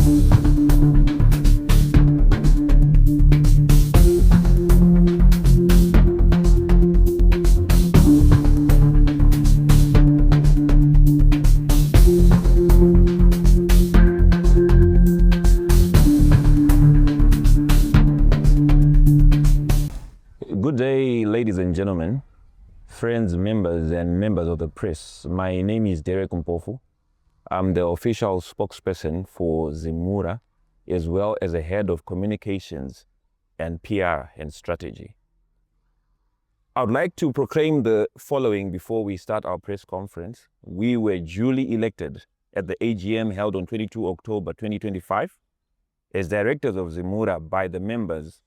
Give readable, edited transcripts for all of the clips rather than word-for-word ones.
Good day, ladies and gentlemen, friends, members, and members of the press. My name is Dereck Mpofu. I'm the official spokesperson for ZIMURA, as well as the head of communications and PR and strategy. I would like to proclaim the following before we start our press conference. We were duly elected at the AGM held on 22 October 2025 as directors of ZIMURA by the members,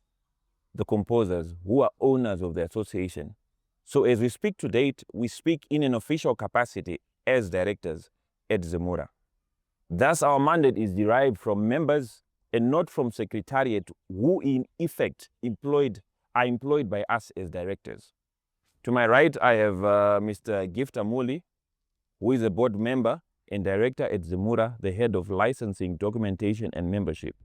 the composers, who are owners of the association. So as we speak to date, we speak in an official capacity as directors at ZIMURA. Thus, our mandate is derived from members and not from Secretariat, who in effect are employed by us as directors. To my right, I have Mr. Amuli, who is a board member and director at ZIMURA, the head of licensing, documentation, and membership.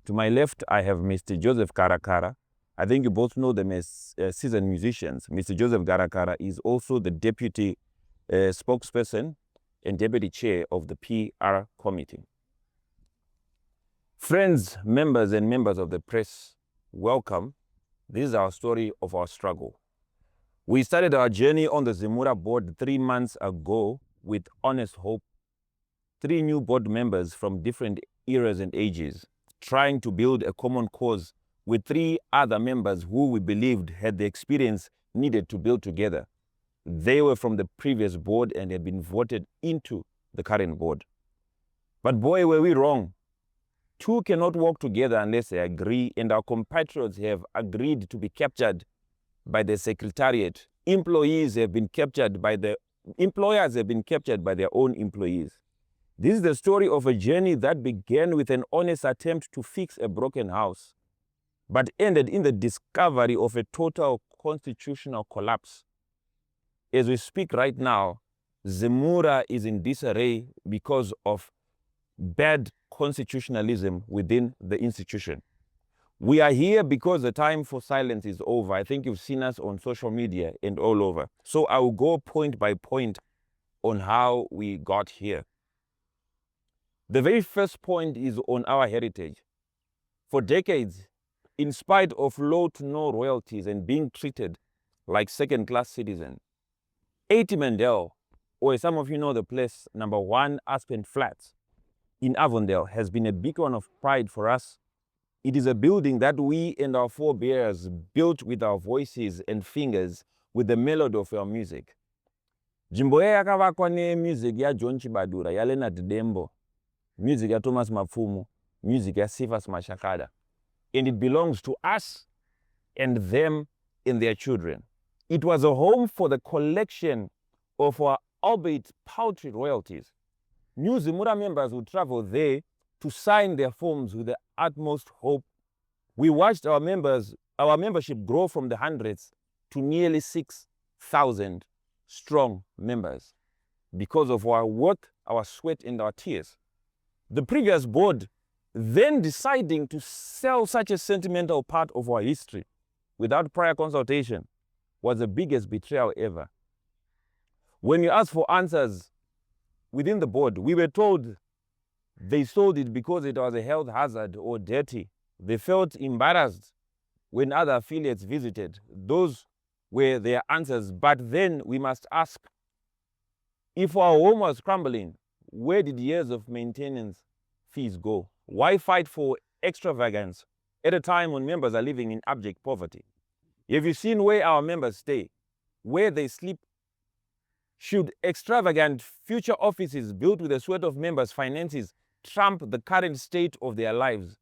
To my left, I have Mr. Joseph Garakara. I think you both know them as seasoned musicians. Mr. Joseph Garakara is also the deputy spokesperson and deputy chair of the PR committee. Friends, members, and members of the press, welcome. This is our story of our struggle. We started our journey on the ZIMURA board 3 months ago with honest hope. 3 new board members from different eras and ages, trying to build a common cause with 3 other members who we believed had the experience needed to build together. They were from the previous board and had been voted into the current board. But boy, were we wrong. 2 cannot work together unless they agree, and our compatriots have agreed to be captured by the Secretariat. Employers have been captured by their own employees. This is the story of a journey that began with an honest attempt to fix a broken house, but ended in the discovery of a total constitutional collapse. As we speak right now, ZIMURA is in disarray because of bad constitutionalism within the institution. We are here because the time for silence is over. I think you've seen us on social media and all over. So I will go point by point on how we got here. The very first point is on our heritage. For decades, in spite of low to no royalties and being treated like second-class citizens, 80 Mandel, or as some of you know the place, number 1 Aspen Flats in Avondale, has been a beacon of pride for us. It is a building that we and our forebears built with our voices and fingers with the melody of our music. Jimbo yakavakwa ne music ya John Chibadura, ya Leonard Dembo, music ya Thomas Mapfumo, music ya Sifas Mashakada. And it belongs to us and them and their children. It was a home for the collection of our albeit paltry royalties. New ZIMURA members would travel there to sign their forms with the utmost hope. We watched our membership grow from the hundreds to nearly 6,000 strong members because of our work, our sweat, and our tears. The previous board then deciding to sell such a sentimental part of our history without prior consultation was the biggest betrayal ever. When you ask for answers within the board, we were told they sold it because it was a health hazard or dirty. They felt embarrassed when other affiliates visited. Those were their answers. But then we must ask, if our home was crumbling, where did years of maintenance fees go? Why fight for extravagance at a time when members are living in abject poverty? Have you seen where our members stay, where they sleep? Should extravagant future offices built with the sweat of members' finances trump the current state of their lives?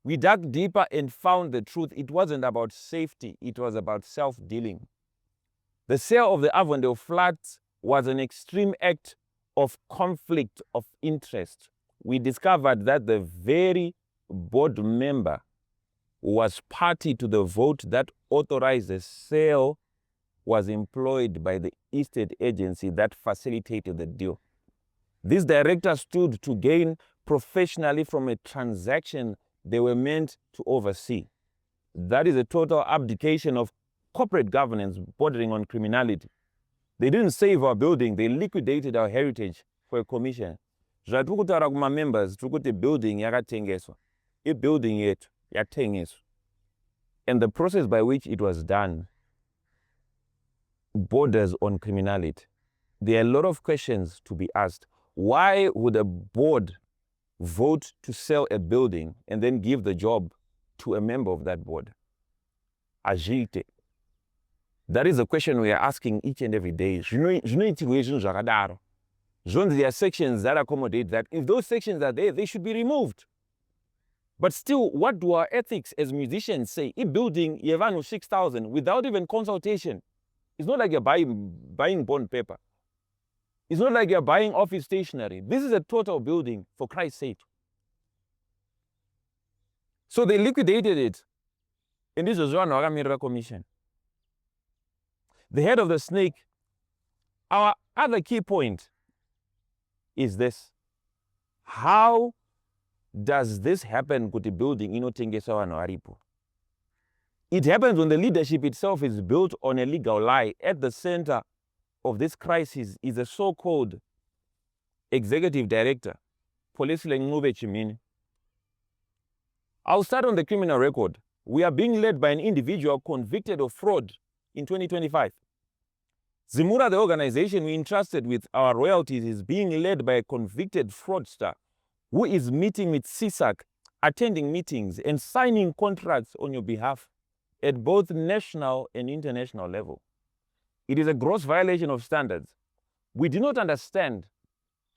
We dug deeper and found the truth. It wasn't about safety, it was about self-dealing. The sale of the Avondale flats was an extreme act of conflict of interest. We discovered that the very board member who was party to the vote that authorized the sale was employed by the estate agency that facilitated the deal. This director stood to gain professionally from a transaction they were meant to oversee. That is a total abdication of corporate governance bordering on criminality. They didn't save our building, they liquidated our heritage for a commission. Zvatiri kutaura kuma-members tiri kuti building yakatengeswa. Building yetu yatengeswa. And the process by which it was done borders on criminality. There are a lot of questions to be asked. Why would a board vote to sell a building and then give the job to a member of that board? Agite. That is a question we are asking each and every day. There are sections that accommodate that. If those sections are there, they should be removed. But still, what do our ethics as musicians say? If building Yevanu 6,000 without even consultation, it's not like you're buying bond paper. It's not like you're buying office stationery. This is a total building, for Christ's sake. So they liquidated it. And this was one Wakamirira Commission. The head of the snake. Our other key point is this. How does this happen with the building inotengesa vanhu varipo? It happens when the leadership itself is built on a legal lie. At the center of this crisis is a so-called executive director, Polisile Ncube Chimini. I'll start on the criminal record. We are being led by an individual convicted of fraud in 2025. ZIMURA, the organization we entrusted with our royalties, is being led by a convicted fraudster who is meeting with CISAC, attending meetings and signing contracts on your behalf at both national and international level. It is a gross violation of standards. We do not understand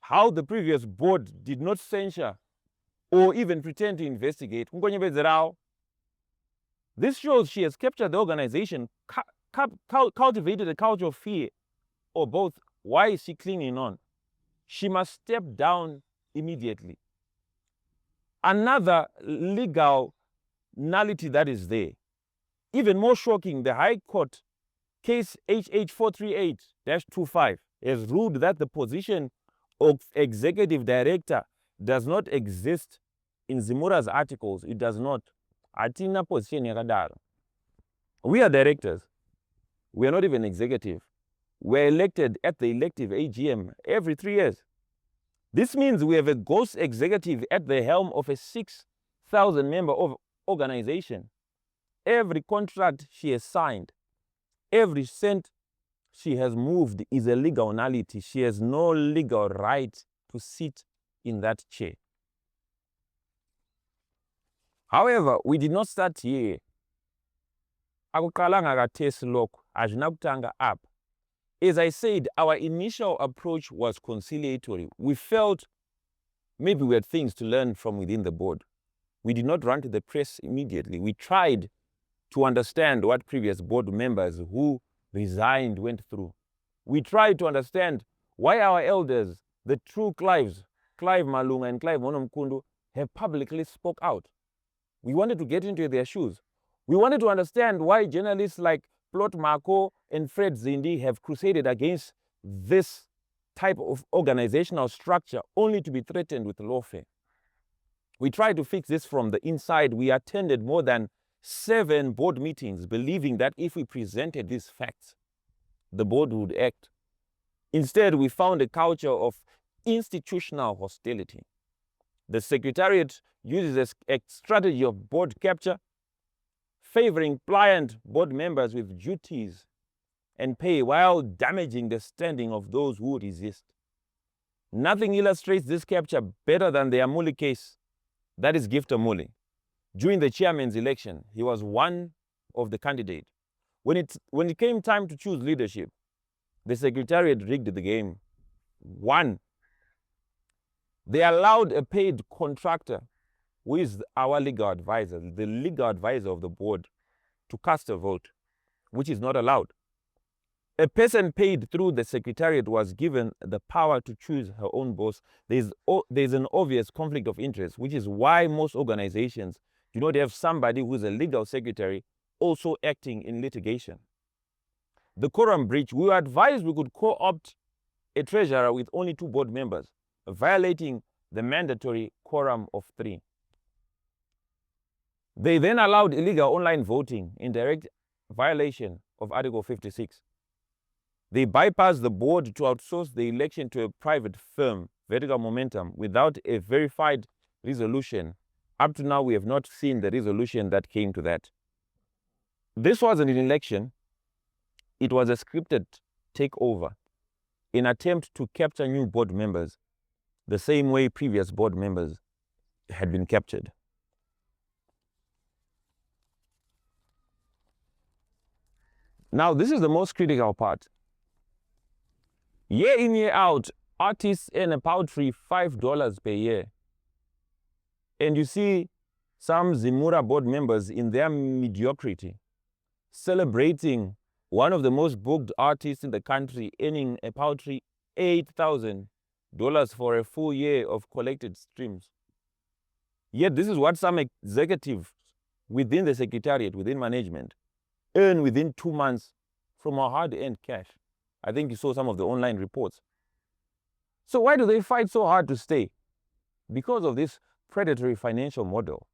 how the previous board did not censure or even pretend to investigate. This shows she has captured the organization, cultivated a culture of fear, or both. Why is she clinging on? She must step down immediately. Another legal nullity that is there, even more shocking, the High Court case HH 438-25 has ruled that the position of executive director does not exist in ZIMURA's articles. It does not. Atina position yakadaro. We are directors. We are not even executive. We're elected at the elective AGM every 3 years. This means we have a ghost executive at the helm of a 6,000 member organization. Every contract she has signed, every cent she has moved is a legal nullity. She has no legal right to sit in that chair. However, we did not start here. Akuqalanga kathesi lokho, ajinakutanga up. As I said, our initial approach was conciliatory. We felt maybe we had things to learn from within the board. We did not run to the press immediately. We tried to understand what previous board members who resigned went through. We tried to understand why our elders, the true Clives, Clive Malunga and Clive Monomkundu, have publicly spoke out. We wanted to get into their shoes. We wanted to understand why journalists like Plot Marco and Fred Zindi have crusaded against this type of organizational structure only to be threatened with lawfare. We tried to fix this from the inside. We attended more than 7 board meetings, believing that if we presented these facts, the board would act. Instead, we found a culture of institutional hostility. The Secretariat uses a strategy of board capture, favoring pliant board members with duties and pay while damaging the standing of those who resist. Nothing illustrates this capture better than the Amuli case. That is Gift Amuli. During the chairman's election, he was one of the candidates. When it came time to choose leadership, the Secretariat rigged the game. One, they allowed a paid contractor, who is our legal advisor, the legal advisor of the board, to cast a vote, which is not allowed. A person paid through the Secretariat was given the power to choose her own boss. There's an obvious conflict of interest, which is why most organizations do not have somebody who's a legal secretary also acting in litigation. The quorum breach, we were advised we could co-opt a treasurer with only 2 board members, violating the mandatory quorum of 3. They then allowed illegal online voting in direct violation of Article 56. They bypassed the board to outsource the election to a private firm, Vertical Momentum, without a verified resolution. Up to now, we have not seen the resolution that came to that. This wasn't an election. It was a scripted takeover in attempt to capture new board members, the same way previous board members had been captured. Now, this is the most critical part. Year in, year out, artists earn a paltry $5 per year. And you see some ZIMURA board members in their mediocrity celebrating one of the most booked artists in the country earning a paltry $8,000 for a full year of collected streams. Yet this is what some executives within the Secretariat, within management, earn within 2 months from our hard-earned cash. I think you saw some of the online reports. So why do they fight so hard to stay? Because of this predatory financial model.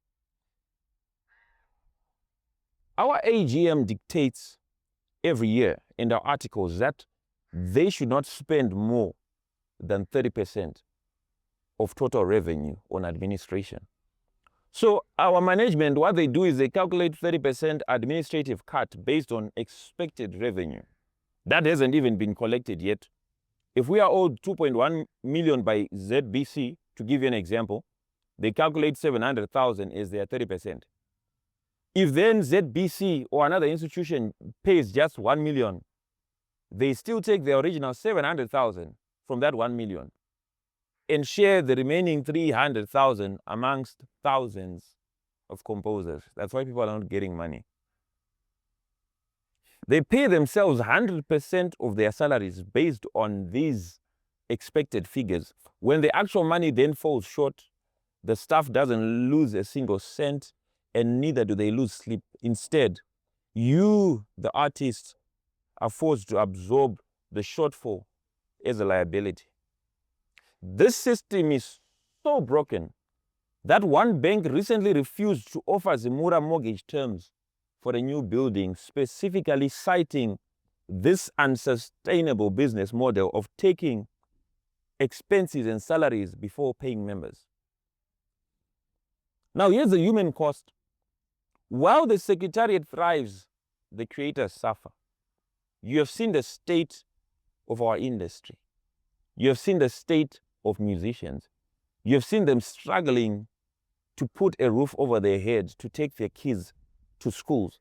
Our AGM dictates every year in our articles that they should not spend more than 30% of total revenue on administration. So our management, what they do is they calculate 30% administrative cut based on expected revenue. That hasn't even been collected yet. If we are owed 2.1 million by ZBC, to give you an example, they calculate 700,000 as their 30%. If then ZBC or another institution pays just 1 million, they still take the original 700,000 from that 1 million and share the remaining 300,000 amongst thousands of composers. That's why people are not getting money. They pay themselves 100% of their salaries based on these expected figures. When the actual money then falls short, the staff doesn't lose a single cent, and neither do they lose sleep. Instead, you, the artists, are forced to absorb the shortfall as a liability. This system is so broken that one bank recently refused to offer ZIMURA mortgage terms for a new building, specifically citing this unsustainable business model of taking expenses and salaries before paying members. Now, here's the human cost. While the Secretariat thrives, the creators suffer. You have seen the state of our industry. You have seen the state of musicians. You have seen them struggling to put a roof over their heads, to take their kids to schools.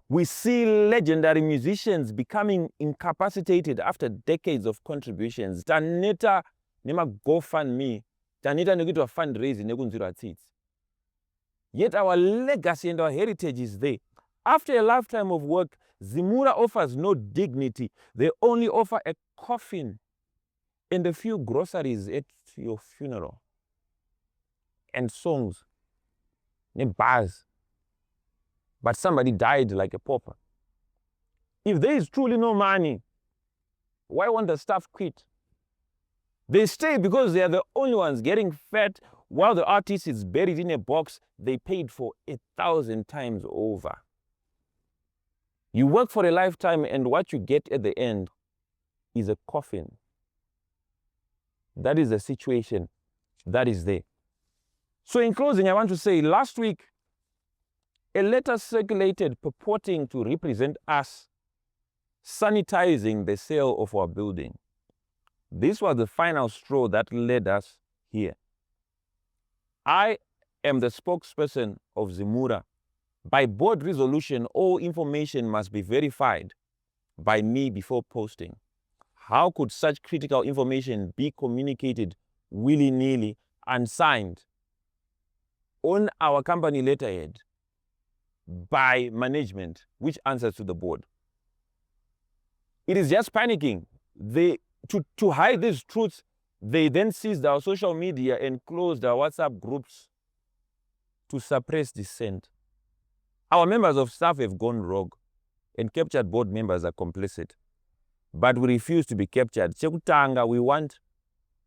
We see legendary musicians becoming incapacitated after decades of contributions. Taneta nema GoFundMe, taneta nekuitwa fundraising nekunzirwa tsitsi. Yet our legacy and our heritage is there. After a lifetime of work, ZIMURA offers no dignity. They only offer a coffin and a few groceries at your funeral. And songs, and bars. But somebody died like a pauper. If there is truly no money, why won't the staff quit? They stay because they are the only ones getting fat, while the artist is buried in a box they paid for 1,000 times over. You work for a lifetime, and what you get at the end is a coffin. That is the situation that is there. So in closing, I want to say, last week, a letter circulated purporting to represent us sanitizing the sale of our building. This was the final straw that led us here. I am the spokesperson of ZIMURA. By board resolution, all information must be verified by me before posting. How could such critical information be communicated willy-nilly, unsigned, on our company letterhead by management, which answers to the board? It is just panicking. To hide these truths, they then seized our social media and closed our WhatsApp groups to suppress dissent. Our members of staff have gone rogue, and captured board members are complicit. But we refuse to be captured. Chekutanga, we want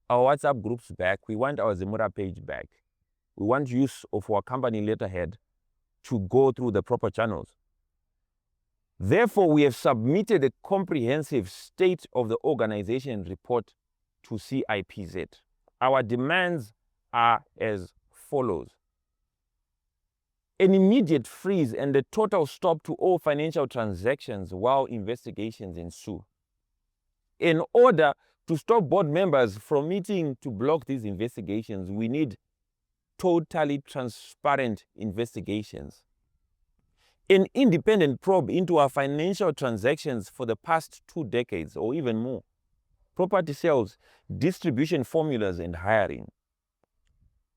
our WhatsApp groups back. We want our ZIMURA page back. we want use of our company letterhead to go through the proper channels. Therefore, we have submitted a comprehensive state of the organization report to CIPZ. Our demands are as follows. An immediate freeze and a total stop to all financial transactions while investigations ensue. In order to stop board members from meeting to block these investigations, we need totally transparent investigations. An independent probe into our financial transactions for the past 2 decades or even more. Property sales, distribution formulas, and hiring.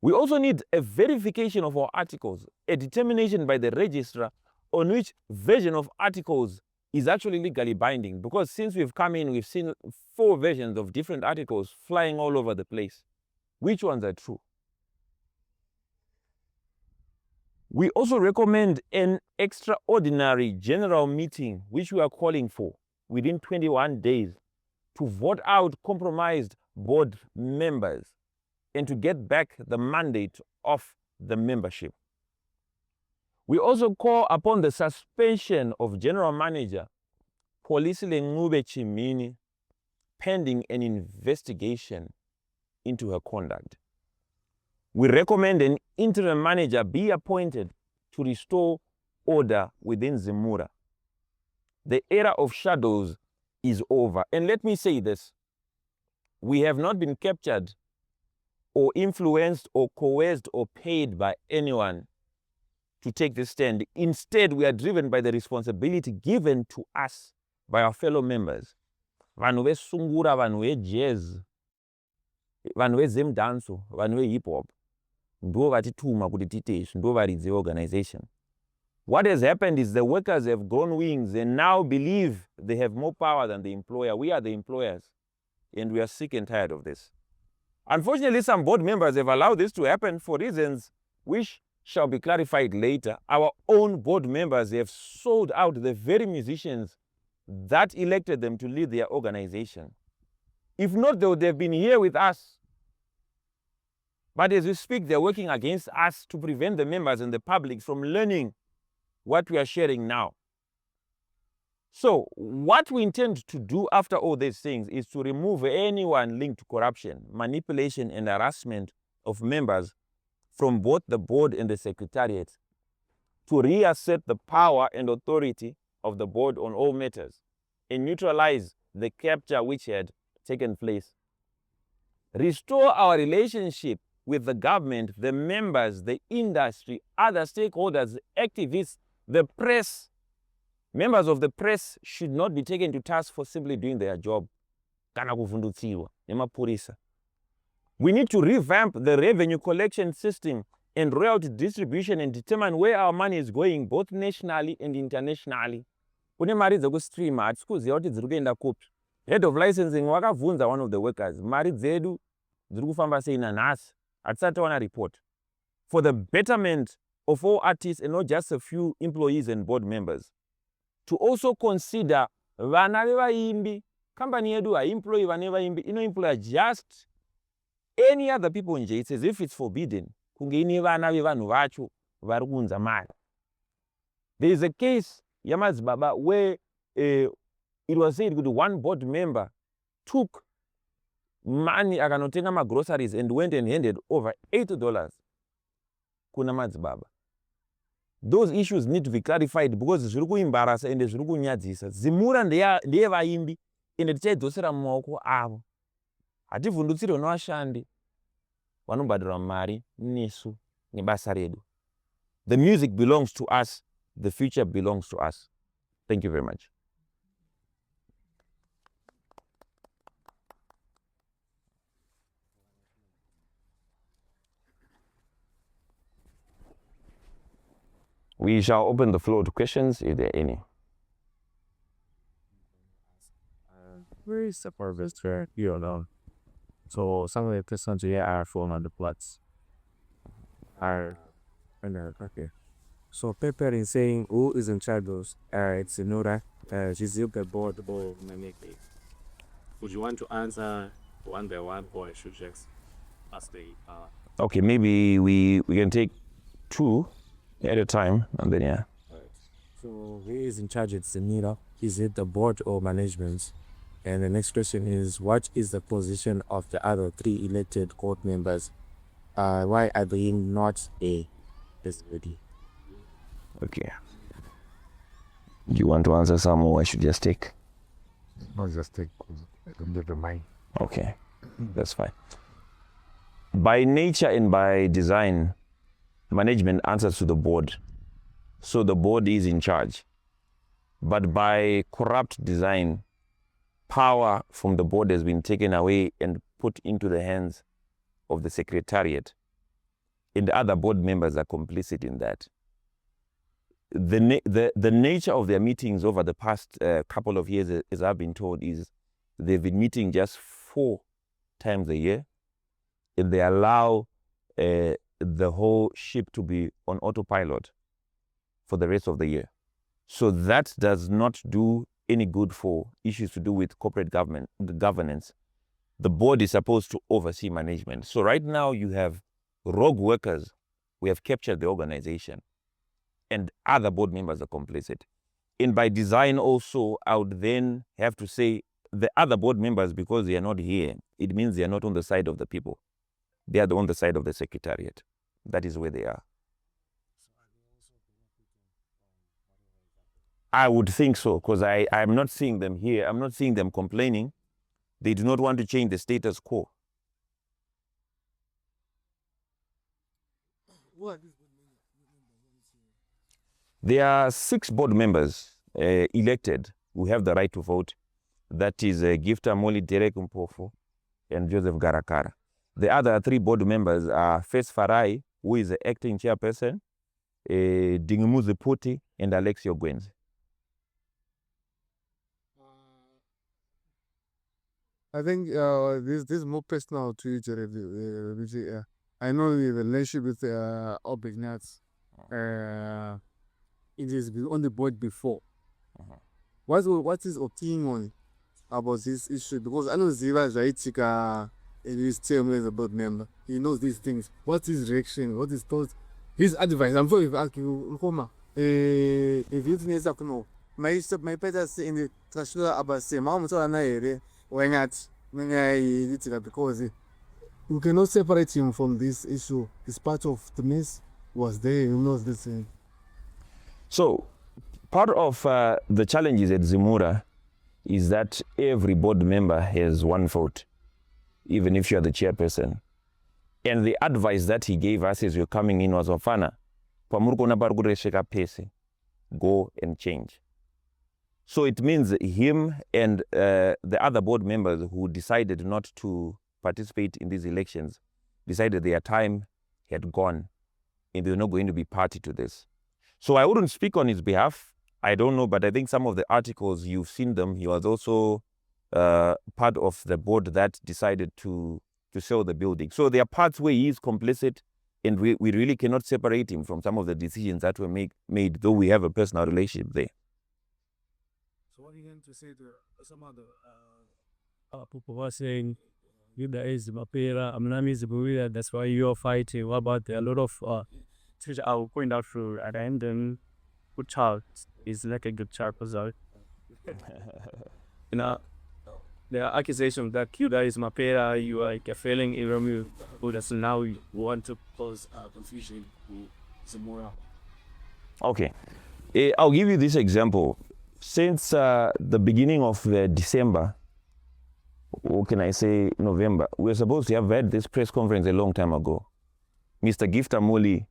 We also need a verification of our articles, a determination by the registrar on which version of articles is actually legally binding, because since we've come in, we've seen 4 versions of different articles flying all over the place. Which ones are true? We also recommend an extraordinary general meeting, which we are calling for within 21 days, to vote out compromised board members and to get back the mandate of the membership. We also call upon the suspension of General Manager Polisile Ngube Chimini pending an investigation into her conduct. We recommend an interim manager be appointed to restore order within ZIMURA. The era of shadows is over. And let me say this. We have not been captured or influenced or coerced or paid by anyone to take this stand. Instead, we are driven by the responsibility given to us by our fellow members. Vanhu vesungura, vanhu vejazz, vanhu vezemdanso, vanhu vehip hop. Ndo vatituma kuti tite izvi, ndo varidzi organization. What has happened is the workers have grown wings and now believe they have more power than the employer. We are the employers, and we are sick and tired of this. Unfortunately, some board members have allowed this to happen for reasons which shall be clarified later. Our own board members have sold out the very musicians that elected them to lead their organization. If not, they would have been here with us. But as we speak, they're working against us to prevent the members and the public from learning what we are sharing now. So what we intend to do after all these things is to remove anyone linked to corruption, manipulation, and harassment of members from both the board and the Secretariat, to reassert the power and authority of the board on all matters and neutralize the capture which had taken place. Restore our relationship with the government, the members, the industry, other stakeholders, activists, the press. Members of the press should not be taken to task for simply doing their job. We need to revamp the revenue collection system and royalty distribution and determine where our money is going, both nationally and internationally. Kune mari dzekustreama hatikuziva kuti dziri kuenda kupi. Head of licensing wakavhunza one of the workers, mari dzedu dziri kufamba sei nanhasi, hatisati tawana report. For the betterment of all artists and not just a few employees and board members. To also consider vana vevaimbi, company yedu haemploy vana vevaimbi, inoemploy just any other people nje. It's as if it's forbidden kunge ine vana vevanhu vacho vari kuunza mari. There is a case yamadzibaba where it was said that one board member took money akanotenga magroceries and went and handed over $8 kuna madzibaba. Those issues need to be clarified because zviri kuimbarasa and zviri kunyadzisa. ZIMURA ndeyevaimbi ende tichaidzosera mumaoko avo. Hativhundutsirwe nevashandi vanobhadhirwa mari nesu nebasa redu. The music belongs to us. The future belongs to us. Thank you very much. We shall open the floor to questions, if there are any. Where is the harvester? You don't know. So some of the questions here are from on the plots. Okay. So Pepper is saying who is in charge of it's ZIMURA, she's the board or Nameke. Would you want to answer one by one, or I should just ask the Okay, maybe we can take 2 at a time, and then yeah. So who is in charge at ZIMURA? Is it the board or management? And the next question is, what is the position of the other 3 elected court members? Why are they not a disability? Okay. Do you want to answer some, or I should just take? No, just take. I don't have the mind. Okay, that's fine. By nature and by design, management answers to the board. So the board is in charge. But by corrupt design, power from the board has been taken away and put into the hands of the Secretariat. And the other board members are complicit in that. The nature of their meetings over the past couple of years, as I've been told, is they've been meeting just 4 times a year, and they allow the whole ship to be on autopilot for the rest of the year. So that does not do any good for issues to do with corporate governance. The board is supposed to oversee management. So right now you have rogue workers who have captured the organization, and other board members are complicit. And by design also, I would then have to say the other board members, because they are not here, it means they are not on the side of the people. They are on the side of the Secretariat. That is where they are. I would think so, because I'm not seeing them here. I'm not seeing them complaining. They do not want to change the status quo. There are 6 board members elected who have the right to vote. That is Amuli, Dereck Mpofu, and Joseph Garakara. The other 3 board members are first Farai, who is the acting chairperson, Dingumuzi Puti, and Alexio Gwenzi. I think this is more personal to you, Jerry. I know the relationship with Obignats. It is on the board before. What is opinion on about this issue? Because I know Ziva Zaitika in his term as a board member. He knows these things. What's his reaction? What his thoughts? His advice. I'm sure if I ask you, Nkoma, if you think to know, my parents in the Trashula Abase, Mom, so I when at because we cannot separate him from this issue. It's part of the mess was there, he knows this thing. So part of the challenges at ZIMURA is that every board member has 1 vote, even if you are the chairperson. And the advice that he gave us as you're coming in was, Wafana, go and change. So it means him and the other board members who decided not to participate in these elections decided their time had gone and they're not going to be party to this. So I wouldn't speak on his behalf. I don't know, but I think some of the articles, you've seen them. He was also part of the board that decided to sell the building. So there are parts where he is complicit, and we really cannot separate him from some of the decisions that were made, though we have a personal relationship there. So what are you going to say to some other people who are saying, you guys, Mapera, Amnami Ziburia, that's why you're fighting? What about a lot of which I'll point out for at the end, and good child is like a good child result. You know, the accusation that you guys, Mapera, you are like a failing Iramu, who does now want to cause confusion to ZIMURA. Okay, I'll give you this example. Since the beginning of December, or can I say November, we were supposed to have had this press conference a long time ago. Mr. Amuli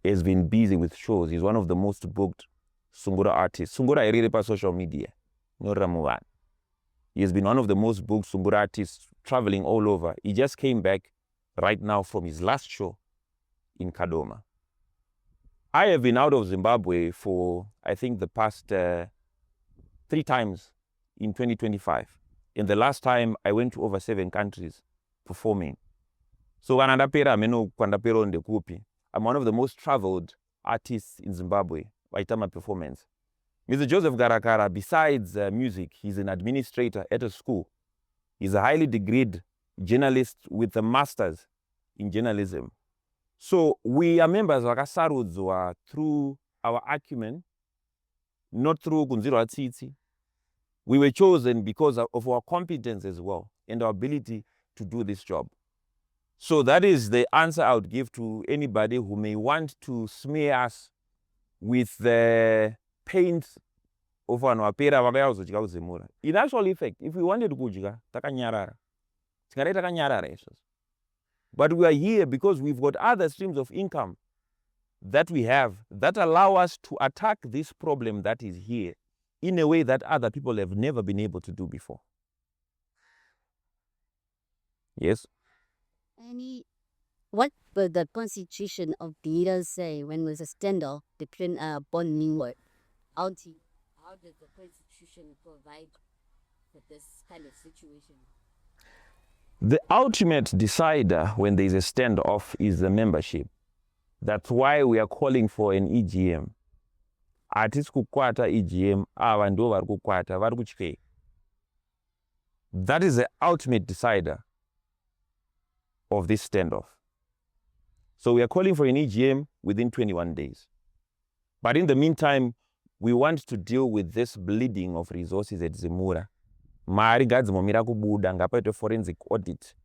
has been busy with shows. He's one of the most booked Sungura artists. Sungura is really social media. No Ramuwan. He has been one of the most booked Sungura artists, traveling all over. He just came back right now from his last show in Kadoma. I have been out of Zimbabwe for, I think, the past 3 times in 2025. And the last time I went to over 7 countries performing. So I'm one of the most traveled artists in Zimbabwe by time of performance. Mr. Joseph Garakara, besides music, he's an administrator at a school. He's a highly degreed journalist with a master's in journalism. So we are members vakasarudzwa through our acumen, not through kunzirwa tsitsi. We were chosen because of our competence as well and our ability to do this job. So that is the answer I would give to anybody who may want to smear us with the paint of vanhu vapera vakayazodya kuzimura. In actual effect, if we wanted kudya takanyarara, tingadai takanyarara izvozvo. But we are here because we've got other streams of income that we have that allow us to attack this problem that is here in a way that other people have never been able to do before. Yes? What will the constitution of the leaders say when there's a standoff between Bon Ningward? How does the constitution provide for this kind of situation? The ultimate decider when there is a standoff is the membership. That's why we are calling for an EGM. Hatisi kukwata EGM, ava ndo vari kukwata, vari kutyei. That is the ultimate decider of this standoff. So we are calling for an EGM within 21 days. But in the meantime, we want to deal with this bleeding of resources at ZIMURA. Mari gadzimomira kubuda ngapaitwe forensic audit.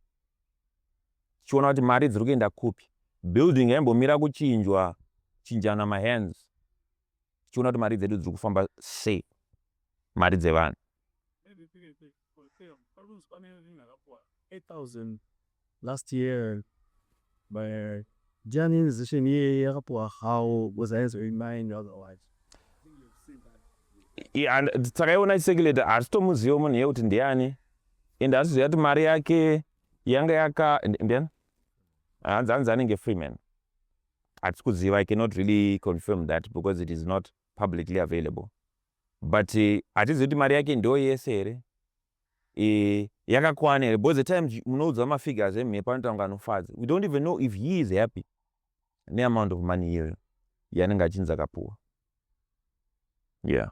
Tichiona kuti mari dziri kuenda kupi. Building yaimbomira kuchinjwa, chinjana mahands. Tichiona kuti mari dzedu dziri kufamba sei. Mari dzevanhu. 8,000 last year by January decision yakapuwa how was I in mind otherwise. And takaiona iseguleta hatitomuziva munhu yekuti ndiani and hatiziva kuti mari yake yanga yaka ndiani hanzi anenge Freeman. Hatisi kuziva, I cannot really confirm that because it is not publicly available. But hatizivi kuti mari yake ndo yese here yakakwana here because the time munoudzwa mafigures emhepo anotaura anofadza. We don't even know if he is happy neamount of money iyoyo yanenge achinzi akapuwa. Yeah.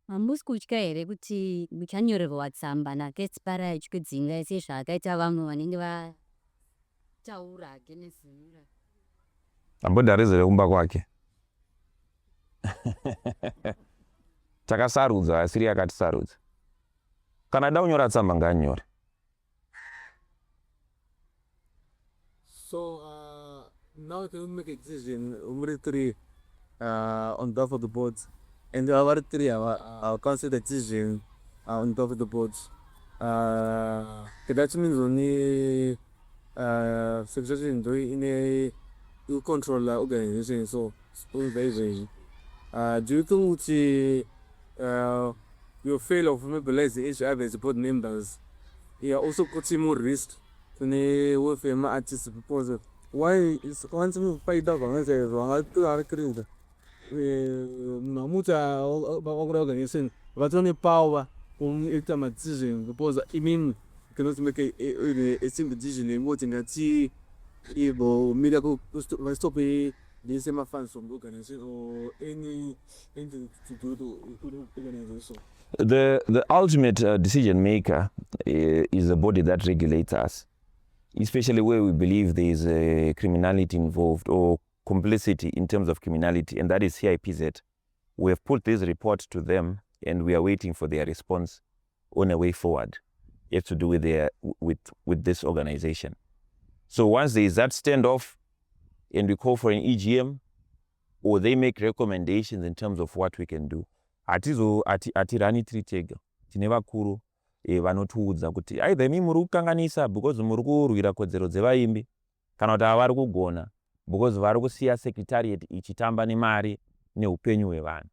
Hamusi kutya here kuti muchanyorerwa tsamba naKetsipara ichikudzinga sezvakaita vamwe vanenge vataura against ZIMURA? Ambodharizire kumba kwake. Takasarudza asiri akatisarudza. Kana da kunyora tsamba ngaanyore. So now can we make a decision on behalf of the board? And our three our council decision on behalf of the board. That means only Secretariat in a control organization. So supervision. Do you think your failure of mobilize the HIV as board members, you also put more risk to the welfare artists proposal? Why is once we fight up and say Mamuta organization, but only power on it decision because I mean cannot make a simple decision in voting at see if miracle stop the same funds from organization or anything to do to organization. The ultimate decision maker is the body that regulates us, especially where we believe there is criminality involved or complicity in terms of criminality, and that is CIPZ. We have put this report to them and we are waiting for their response on a way forward. It has to do with this organization. So once there is that standoff and we call for an EGM or they make recommendations in terms of what we can do, atirani tiri tega tine vakuru vanotiudza kuti either imi muri kukanganisa because muri kurwira kodzero dzevaimbi kana kuti havari kugona because vari kusiya Secretariat ichitamba nemari neupenyu hwevanhu.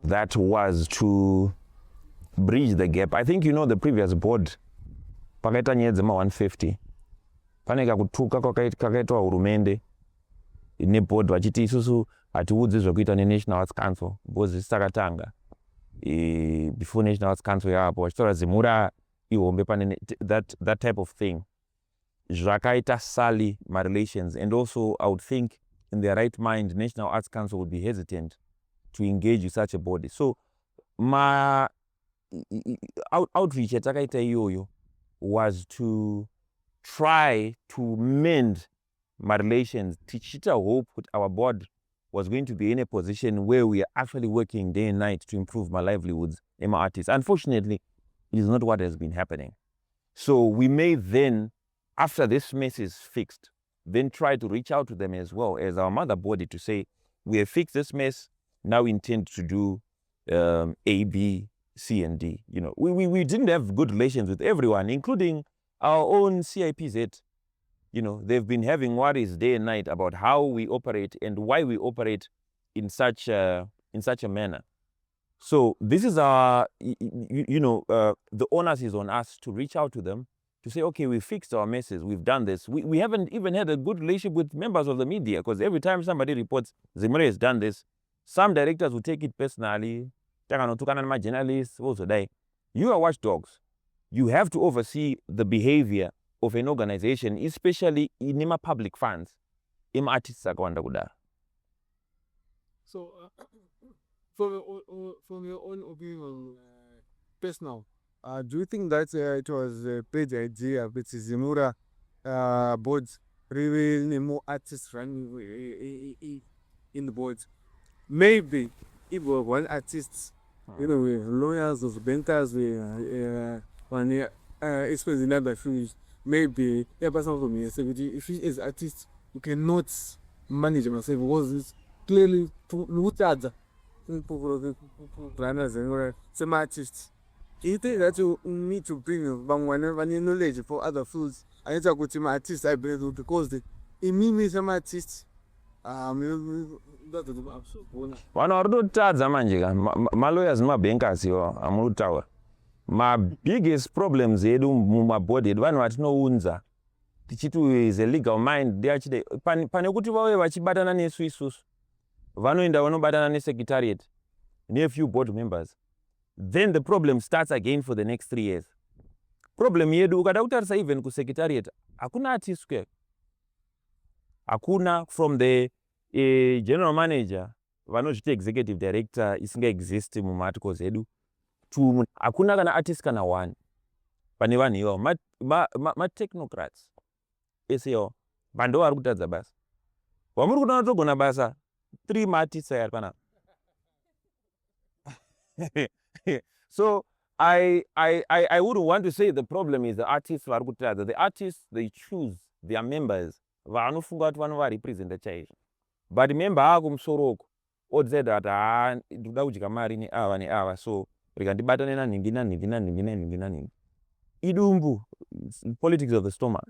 That was to bridge the gap. I think you know the previous board pakaita nyaya dzema 150 pane kakutuka kakaitwa hurumende neboard vachiti isusu hatiudzi zvekuita neNational Arts Council because zvisakatanga before National Arts Council yapo vachitaura ZIMURA ihombe pane that type of thing. zvakaita Sally relations, and also I would think in their right mind National Arts Council would be hesitant to engage with such a body. So my outreach yatakaita iyoyo was to try to mend my relations, tichita hope that our board was going to be in a position where we are actually working day and night to improve my livelihoods and my artists. Unfortunately, it is not what has been happening. So we may then, after this mess is fixed, then try to reach out to them as well as our mother body to say, we have fixed this mess, now we intend to do A, B, C, and D. You know, we didn't have good relations with everyone, including our own CIPZ. You know, they've been having worries day and night about how we operate and why we operate in such a manner. So this is our, the onus is on us to reach out to them to say, okay, we fixed our messes, we've done this. We haven't even had a good relationship with members of the media, because every time somebody reports ZIMURA has done this, some directors will take it personally. Journalists also die. You are watchdogs. You have to oversee the behavior of an organization, especially in public funds. Artists akawanda kudara. So, from your own opinion, personal, do you think that it was a bad idea with ZIMURA board really more artists running in the board? Maybe if one artist, lawyers or bankers, especially in other fields, maybe a person from me, if he is artist, you cannot manage myself because it's clearly some artists. You think that you need to bring one knowledge for other fields. I need to go to my artists, I believe, because the means some artists. Vanhu vari kutadza manje ka malawyers nemabankers iwo amuri kutaura biggest problems edu mumabhodhi edu vanhu vatinounza tichiti is a legal mind ndeachide pane kuti vauye vachibatana nesu isusu vanoenda vanobatana nesecretariat nefew board members, then the problem starts again for the next 3 years. Problem yedu ukada kutarisa even kusecretariat hakuna artist ke, hakuna from the general manager vanozviti executive director isinga exist mumaarticles edu to hakuna kana artist kana one pane vanhu ivavo matechnocrats ese iwo vando vari kutadza basa vamuri kuda togona basa 3 maartists ayari pana. So I wouldn't want to say the problem is the artists vari kutadza. The artists, they choose their members vanofunga kuti vanova representa chaizvo, but member ako musoroko odecide kuti ndikuda kudya mari neava so rikandibatane nanhingi idumbu, politics of the stomach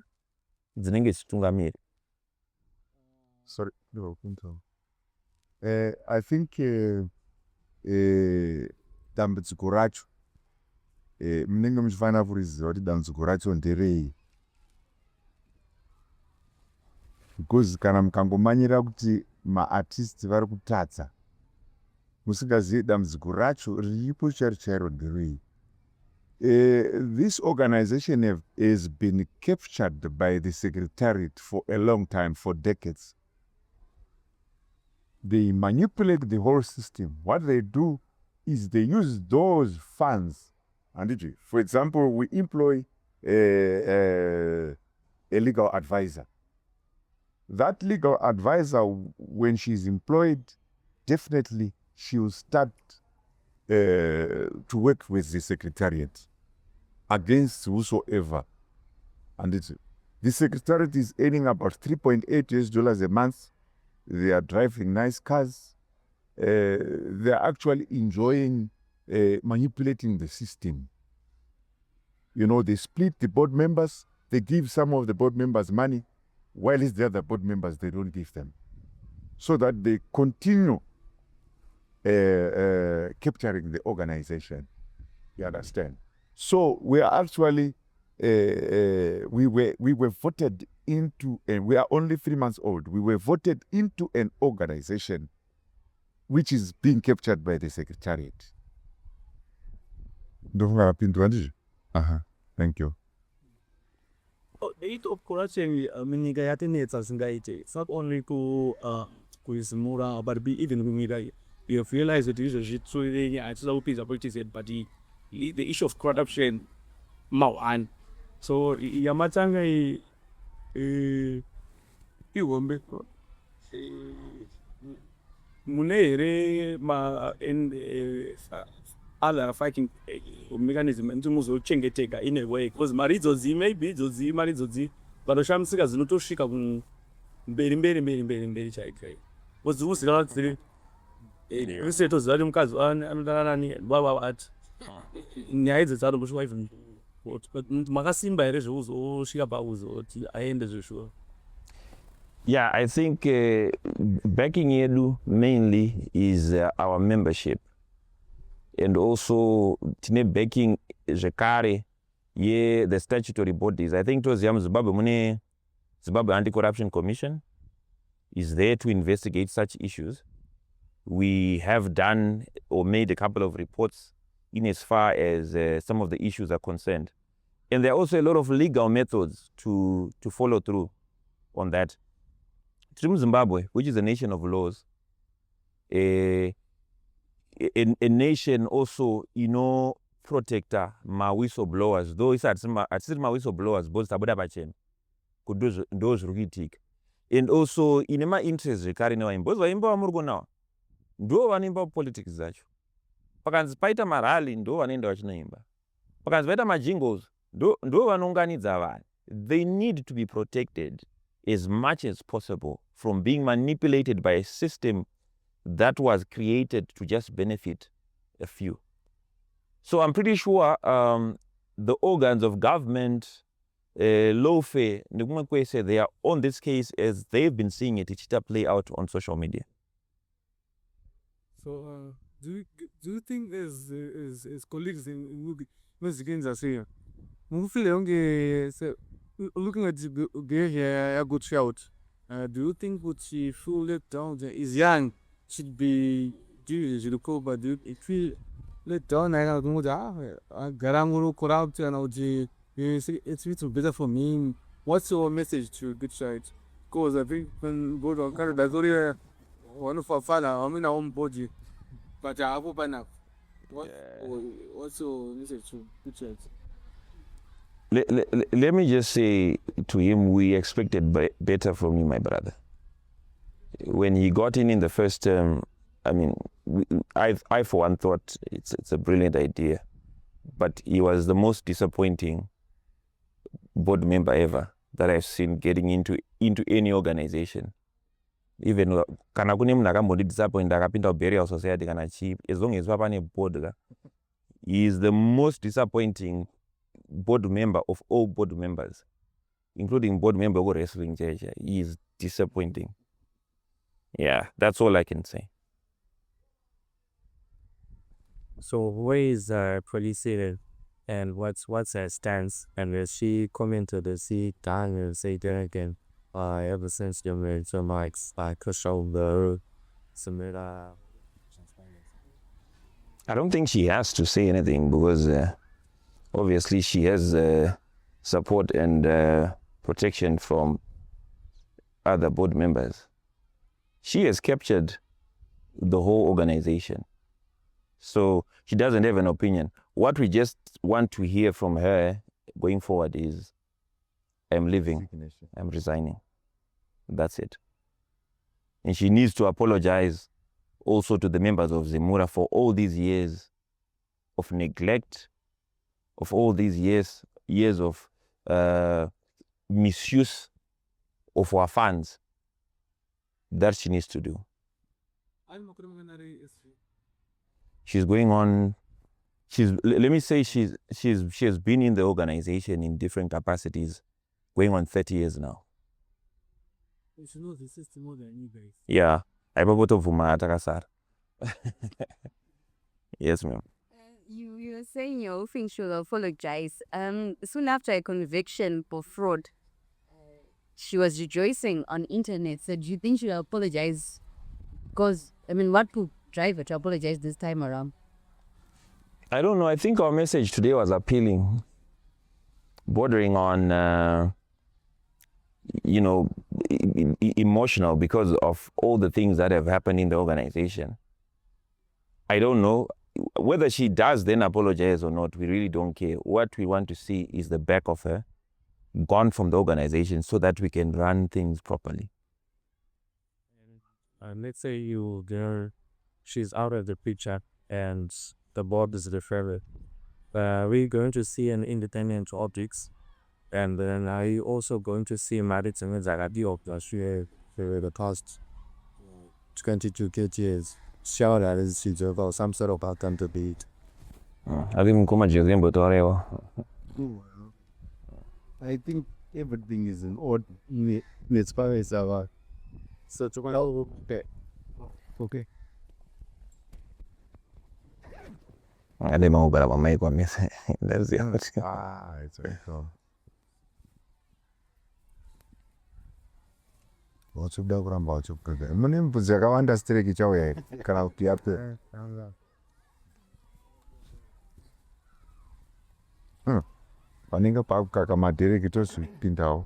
dzinenge dzichitungamiri. Sorry, I think dambudziko racho munenge muchifanira kuriziva kuti dambudziko racho nderei, because kana mukangomanyira kuti maartists vari kutadza musingazivi dambudziko racho riripo chairo nderei. This organization has been captured by the Secretariat for a long time, for decades. They manipulate the whole system. What they do is they use those funds. And for example, we employ a legal advisor. That legal advisor, when she's employed, definitely she will start to work with the Secretariat against whosoever. And the Secretariat is earning about $3.8 a month. They are driving nice cars. They are actually enjoying manipulating the system. They split the board members. They give some of the board members money, while the other board members, they don't give them. So that they continue capturing the organization. You understand? So we are actually, we were voted into, and we are only 3 months old. We were voted into an organization which is being captured by the Secretariat. Thank you. rate of corruption minyika yatinetsa singaite. It's not only ku ZIMURA but even kunyika. We have realized that these are but the issue of corruption mawan. So yamatanga iwombe munere ma in other fighting mechanism and muzochengeteka in a way because maridzozi maybe dzodzi maridzodzi vanoshamisika zinotosvika mberi chaiko because usika dziri riseto zvari mukadzi anodana nani baba ati nyaya idzi dzari kushuwa even makasimba here zvekuzosvika pakuzoti aende zveshuwa. Yeah, I think backing yedu mainly is our membership. And also tine backing zvekare the statutory bodies. I think toziya muZimbabwe mune Zimbabwe Anti-Corruption Commission is there to investigate such issues. We have done or made a couple of reports in as far as some of the issues are concerned. And there are also a lot of legal methods to follow through on that. Zimbabwe, which is a nation of laws, a nation also, protector ma whistleblowers, though it's at ma whistleblowers, both tabuda pachena, those rukitika. And also, in my interest, rekari ne vaimba, vaimba vamuriko nawa, ndo vanemba politics zacho. Pakanzi paita marali, ndo vanenda vachinoimba. Pakanzi paita majingles, ndo vanonganidza vanhu. They need to be protected as much as possible from being manipulated by a system that was created to just benefit a few. So I'm pretty sure the organs of government, lawfare, they are on this case as they've been seeing it play out on social media. So do you think as colleagues in Mexican saying, looking at a good shout, do you think what she feel let down is young should be due but do you feel let down I don't know Garanguru corrupt and it's better for me. What's your message to good side? Because I think when both on Canada that's already one of our father, I'm in our own body. But I have open up. What's your message to good side? Let me just say to him, we expected better from you, my brother. When he got in the first term, I mean, I for one thought it's a brilliant idea, but he was the most disappointing board member ever that I've seen getting into any organization. Even kana kune munhu akambodi disappoint akapinda burial society kana chief, as long as papa ne board, he is the most disappointing board member of all board members, including board member of wrestling church. He is disappointing. Yeah, that's all I can say. So where is police seated and what's her stance? And she commented to see Dan and say Dereck and ever since you made some like the Samira. I don't think she has to say anything because obviously she has support and protection from other board members. She has captured the whole organization. So she doesn't have an opinion. What we just want to hear from her going forward is, I'm leaving, I'm resigning. That's it. And she needs to apologize also to the members of ZIMURA for all these years of neglect, of all these years of misuse of our funds. That she needs to do. She's going on. Let me say she has been in the organization in different capacities, going on 30 years now. She knows the system more than you guys. Yeah, I Takasar. Yes, ma'am. You were saying your offering should apologize. Soon after a conviction for fraud, she was rejoicing on internet. So do you think she should apologize? Because, I mean, what could drive her to apologize this time around? I don't know. I think our message today was appealing, bordering on emotional because of all the things that have happened in the organization. I don't know whether she does then apologize or not. We really don't care. What we want to see is the back of her gone from the organization so that we can run things properly. Let's say she's out of the picture and the board is referred. We're going to see an independent audit, and then are you also going to see Maritime Zagadi of the past 22 years? Show that she's about some sort of accountability. I think everything is in order as far as our. So okay. Okay. Ada mau berapa mai kwa mes. It's very cool. Wachubda kuramba wachubda. Mune mbuzi akawanda streki chauya kana kuti yape. Vanenge pakukaka madereki tozvipindawo.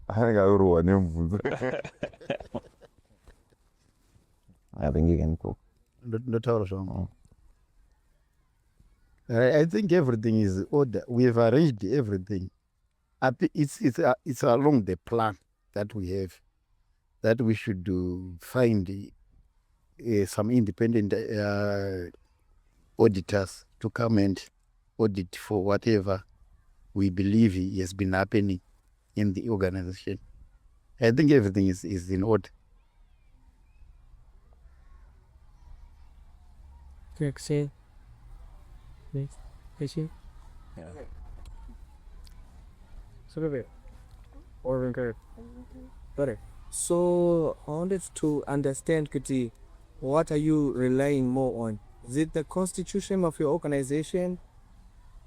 Anenge arohwa nemvunzo. I think you can cook. I think everything is order. We have arranged everything. It's along the plan that we have, that we should find some independent auditors to come and audit for whatever we believe has been happening in the organization. I think everything is in order. So I wanted to understand, Kuti, what are you relying more on? Is it the constitution of your organization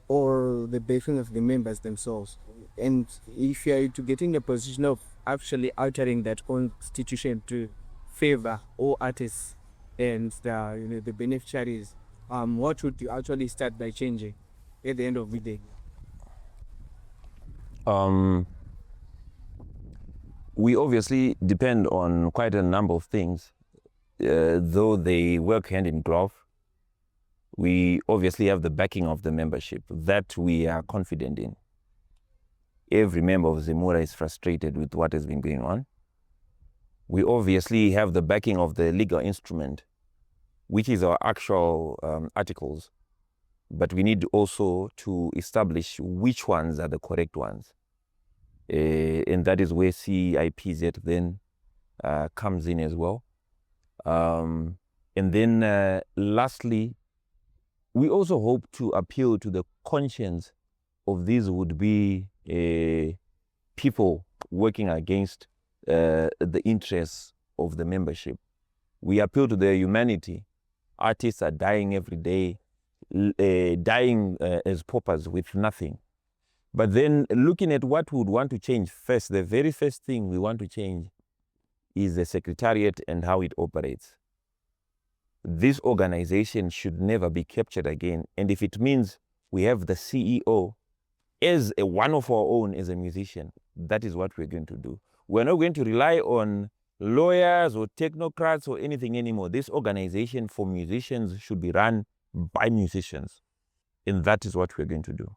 or the briefing of the members themselves? And if you are to get in the position of actually altering that constitution to favor all artists and the beneficiaries, what would you actually start by changing at the end of the day? We obviously depend on quite a number of things, though they work hand in glove. We obviously have the backing of the membership that we are confident in. Every member of ZIMURA is frustrated with what has been going on. We obviously have the backing of the legal instrument, which is our actual articles, but we need also to establish which ones are the correct ones. And that is where CIPZ then comes in as well. And then lastly, we also hope to appeal to the conscience of these would-be people working against the interests of the membership. We appeal to their humanity. Artists are dying every day, dying as paupers with nothing. But then looking at what we would want to change first, the very first thing we want to change is the Secretariat and how it operates. This organization should never be captured again. And if it means we have the CEO as one of our own as a musician, that is what we're going to do. We're not going to rely on lawyers or technocrats or anything anymore. This organization for musicians should be run by musicians. And that is what we're going to do.